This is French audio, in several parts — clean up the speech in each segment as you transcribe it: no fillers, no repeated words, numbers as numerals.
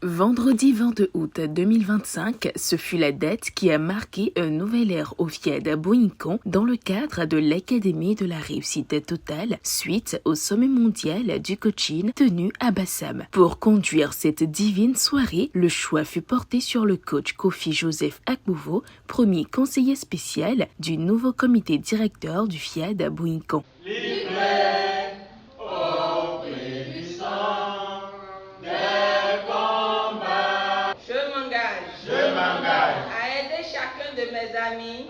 Vendredi 22 août 2025, ce fut la date qui a marqué une nouvelle ère au FIAD à Boinkan dans le cadre de l'Académie de la réussite totale suite au sommet mondial du coaching tenu à Bassam. Pour conduire cette divine soirée, le choix fut porté sur le coach Kofi Joseph Akbuvo, premier conseiller spécial du nouveau comité directeur du FIAD à Boinkan.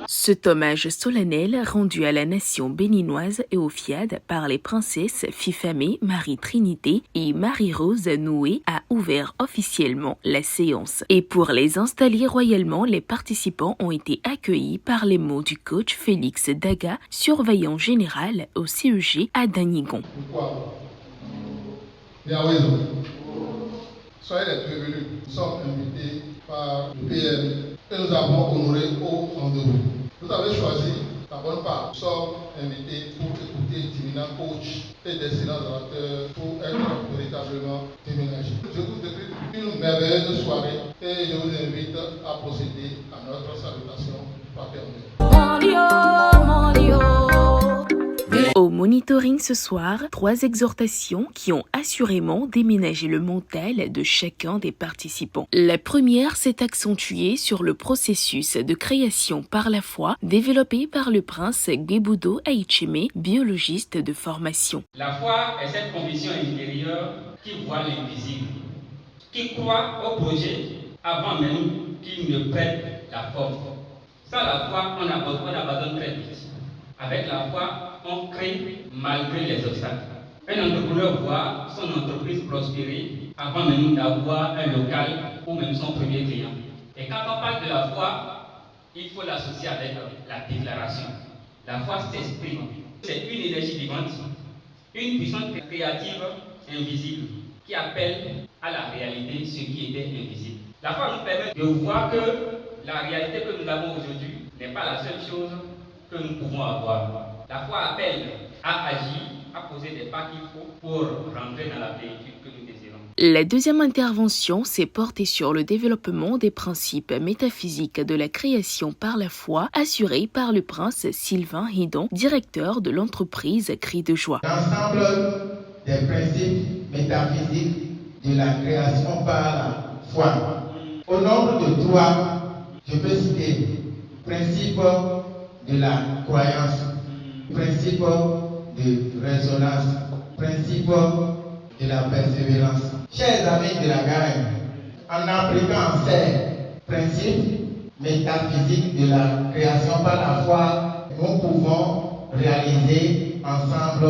Cet hommage solennel rendu à la nation béninoise et au FIAD par les princesses Fifamé, Marie-Trinité et Marie-Rose Noué a ouvert officiellement la séance. Et pour les installer royalement, les participants ont été accueillis par les mots du coach Félix Daga, surveillant général au CEG à Danigon. Soyez les bienvenus. Nous sommes invités par le PM et nous avons honoré au rendez-vous. Vous avez choisi la bonne part. Nous sommes invités pour écouter d'éminents coachs et d'excellents orateurs pour être véritablement déménagés. Je vous décris une merveilleuse soirée et je vous invite à procéder à notre salutation fraternelle. Au monitoring ce soir, 3 exhortations qui ont assurément déménagé le mental de chacun des participants. La première s'est accentuée sur le processus de création par la foi développé par le prince Gebudo Aicheme, biologiste de formation. La foi est cette conviction intérieure qui voit l'invisible, qui croit au projet avant même qu'il ne prête la forme. Sans la foi, on abandonne très vite. Avec la foi, on crée malgré les obstacles. Un entrepreneur voit son entreprise prospérer avant même d'avoir un local ou même son premier client. Et quand on parle de la foi, il faut l'associer avec la déclaration. La foi s'exprime. C'est une énergie vivante, une puissance créative invisible qui appelle à la réalité ce qui était invisible. La foi nous permet de voir que la réalité que nous avons aujourd'hui n'est pas la seule chose que nous pouvons avoir. La foi appelle à agir, à poser des pas qu'il faut pour rentrer dans la plénitude que nous désirons. La deuxième intervention s'est portée sur le développement des principes métaphysiques de la création par la foi, assuré par le prince Sylvain Hidon, directeur de l'entreprise Cri de Joie. L'ensemble des principes métaphysiques de la création par la foi. Au nombre de 3, je peux citer principe de la croyance, principe de résonance, principe de la persévérance. Chers amis de la Garenne, en appliquant ces principes métaphysiques de la création par la foi, nous pouvons réaliser ensemble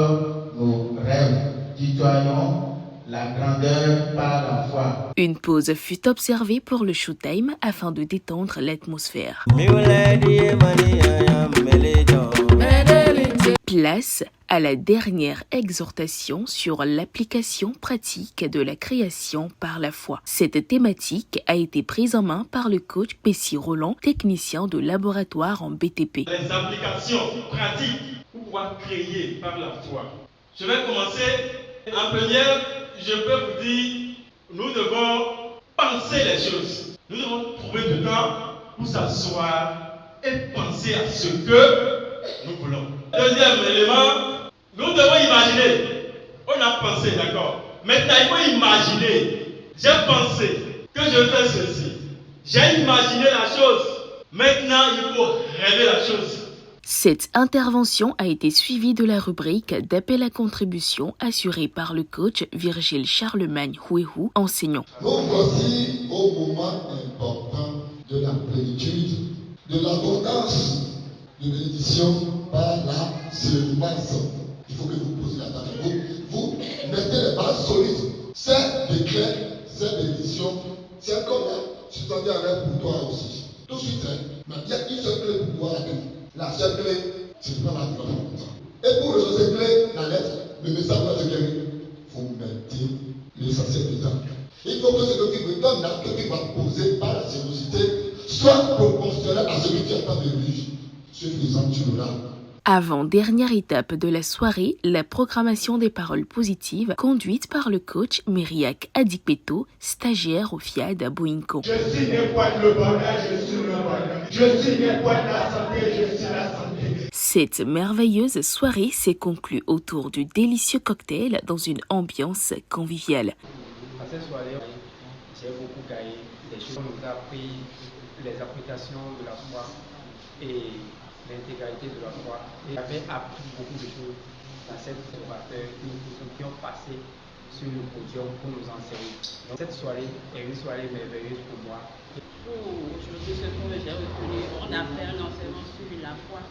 nos rêves. Tutoyons la grandeur par la foi. Une pause fut observée pour le showtime afin de détendre l'atmosphère. Place à la dernière exhortation sur l'application pratique de la création par la foi. Cette thématique a été prise en main par le coach Pessi Roland, technicien de laboratoire en BTP. Les applications pratiques pour pouvoir créer par la foi. Je vais commencer. En première, je peux vous dire, nous devons penser les choses. Nous devons trouver du temps pour s'asseoir et penser à ce que nous voulons. Deuxième élément, nous devons imaginer. On a pensé, d'accord. Maintenant, il faut imaginer. J'ai pensé que je fais ceci. J'ai imaginé la chose. Maintenant, il faut rêver la chose. Cette intervention a été suivie de la rubrique d'appel à contribution assurée par le coach Virgile Charlemagne Huehu, enseignant. Nous voici au moment important de la plénitude, de l'abondance de bénédiction par la semence. Il faut que vous posiez la table. Vous mettez les bases solides. Ces décrets, ces bénédictions, c'est comme je t'en dis un rêve pour toi aussi. Tout de suite, il y a une seule clé pour pouvoir atteindre. La seule clé, c'est de prendre la douleur comme ça. Et pour recevoir cette clé, la lettre, le message va se guérir. Vous mettez l'essentiel dedans. Il faut que ce que tu me donnes là, que tu vas poser par la générosité, soit proportionnel à ce que tu attends de lui. Ce faisant, tu l'auras. Avant-dernière étape de la soirée, la programmation des paroles positives conduite par le coach Myriac Adikpeto, stagiaire au FIAD à Boinko. Je suis né pour le bonheur, je suis le bonheur. Je suis né pour la santé, je suis la santé. Cette merveilleuse soirée s'est conclue autour du délicieux cocktail dans une ambiance conviviale. À cette soirée, j'ai beaucoup gagné des choses. On nous a appris les applications de la foi et l'intégralité de la foi. Et j'avais appris beaucoup de choses à cette orateur qui ont passé sur le podium pour nous enseigner. Donc cette soirée est une soirée merveilleuse pour moi. Aujourd'hui, ce que j'ai retenu, on a fait un enseignement sur la foi.